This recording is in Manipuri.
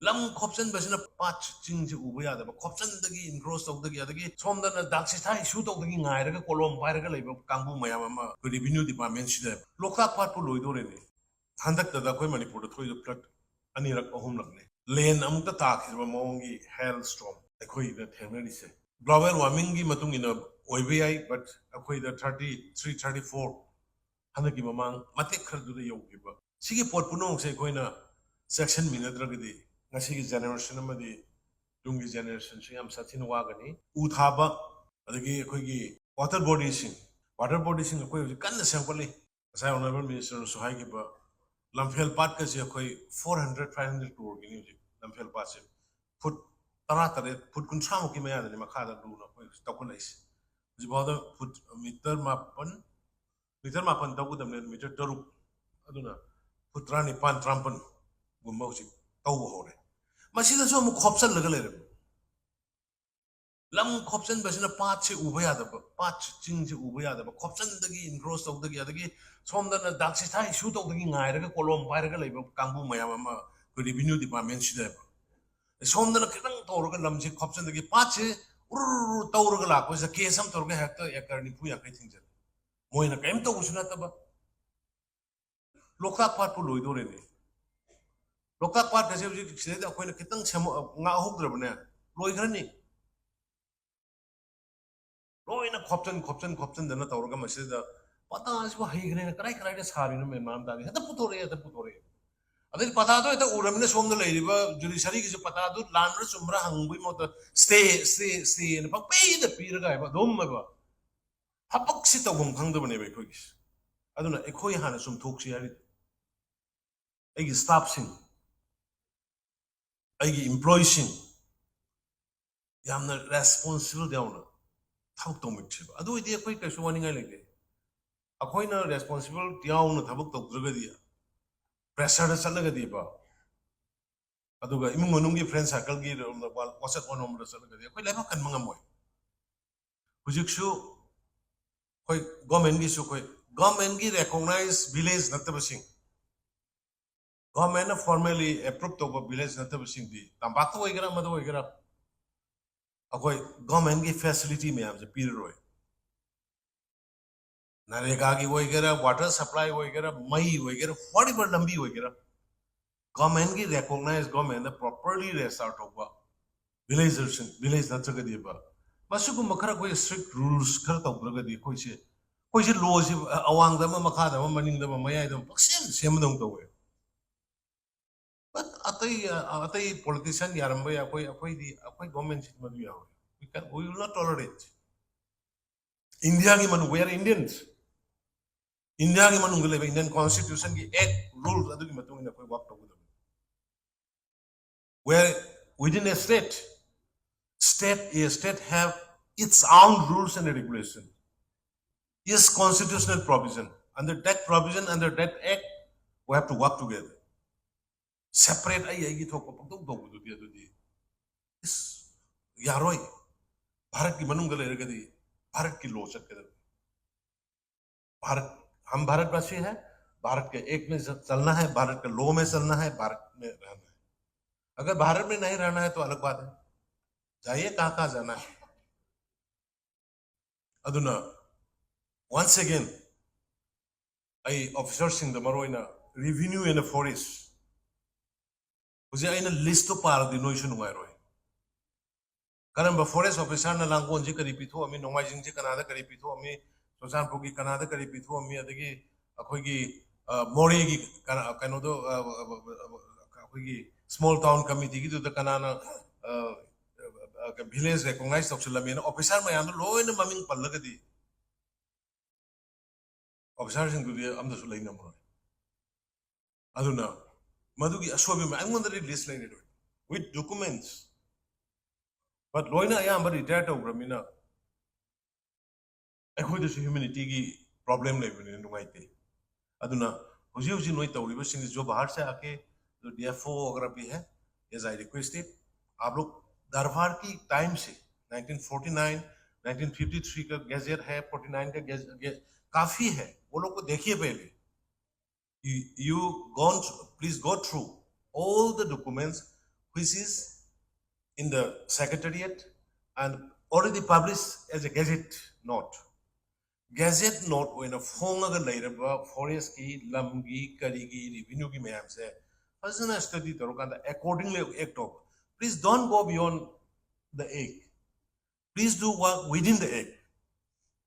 Lam Khopchin Basina Patch Ching Ubia, the Khopchin the in Gross of the Yadagi, Tom the Daxi shoot of the Naira, Colom, Paraga, Kambu Mayama, the revenue department. Loktak part to Loidore. Handak the Quemani put a toy of plot, Anira Homelane. Lane among the tak is Mongi hailstorm, the Koi that Henry said. Global warming Matung in a OBI, but a Koi the 33, 34. Hanaki Mamang, Matek to the Yogiba. Sigi Port Punong say Koina section Minadragadi. Nasi generation amadi dungi generation si am satin wagani uthaba adagi akoigi water body sing akoi kan sampali sai honorable minister suhai ki ba lamphel pat ka si akoi 400 500 crore gi ni lamphel pat se foot tara tare foot kun samu ki maya ni makha da du na koi takulais ji boda foot meter mapan tabu dam meter taruk aduna putrani pan trampan gumau si tau hore masih dah semua khopsan lega lere lam khopsan basina patch ubaya da patch ching ubaya da khopsan dagi engross of dagi adagi somda na daksi thai shoot of dagi ngai raga kolom pai raga leba kambu mayam ma revenue department sida somda na kitang tawraga lam si khopsan dagi patch ur tawraga la ko sa kesam tawraga hakta ekar ni puya kai thingja moina kaim to usuna taba loktak pat pu loidore ni Loktak part kasi sila ako na kitang ngahog drab na loy grani loy na khopchan dana tawraga masida pata aswa hai grani karai da sari no men mam dagi hata putore adil pata to eta uramne somda leiriba judiciary ki pata do landra sumra hangbui mota stay ne pak pe da piraga ba dom ba hapak si tawum khangda bane ba khogis aduna ekhoi hana sum thoksi ari egi staff sing aigi employees yamna responsible dauna thak to mitchiba adu ide koi kasu wani ngai lege akoi na responsible dauna thabuk to druga dia pressure da chalaga di ba aduga imung manung gi friend circle gi whatsapp on number chalaga di koi leba kan manga moi hujik su koi government gi recognize village natabasing government formally approved of a village natabasing di tambatu hoigara madu hoigara akoi government ki facility में हमसे पीर रोए नरेगा की होइगरा water supply होइगरा मई होइगरा whatever लंबी होइगरा government की recognize government the properly restart होगा village ना चुका दिया बा बस को मखरा कोई strict rules कर तो उधर का दिया कोई से law से अवांग दमा मखा दमा मनिंग दमा मया दमा सेम दम तो हुए but atai politician yarambai akoi government sit madu yawe we will not tolerate India ki manu we are Indians India ki manu gele Indian constitution ki ek rules adu ki matung na koi work to where within a state have its own rules and regulation is constitutional provision under that provision under that act we have to work together separate ai thok pa tok dog du dia du di is yaroi Bharat की मनुंग ले रखी थी भारत की लोचक के भारत हम भारतवासी हैं भारत के एक में चलना है भारत के लो में चलना है भारत में रहना है अगर भारत में नहीं रहना है तो अलग बात है जाइए कहाँ जाना है अदुना once again I officers in the maroina revenue in the forest मुझे आई ना लिस्ट तो पार दी नोइशन हुआ है कारण forest officer na langon ji kari pitho ami nomaijing ji kanada kari pitho ami sosan pogi kanada kari pitho ami adagi akhoi gi mori gi kano do akhoi gi small town committee gi do kanana village recognize toksilami na officer ma yam lo na maming pallaga di officer sing du am da su leina mo aduna madugi ashobi ma angondari list leina with documents but loina ayamba retired ogramina akhoi the humanity gi problem le bine nuaite aduna hoji noi tawriba sing jo bahar se aake जो DFO वगैरह भी है as I requested आप लोग दरबार की टाइम से 1949 1953 का गैजेट है 49 का गैजेट काफी है वो लोग को देखिए पहले you please go through all the documents which is in the secretariat and already published as a gazette note. Gazette note when a fonga later forest ki, lamgi, karigi, revenue ki mayam say, person study the accordingly act of. Please don't go beyond the egg. Please do work within the egg.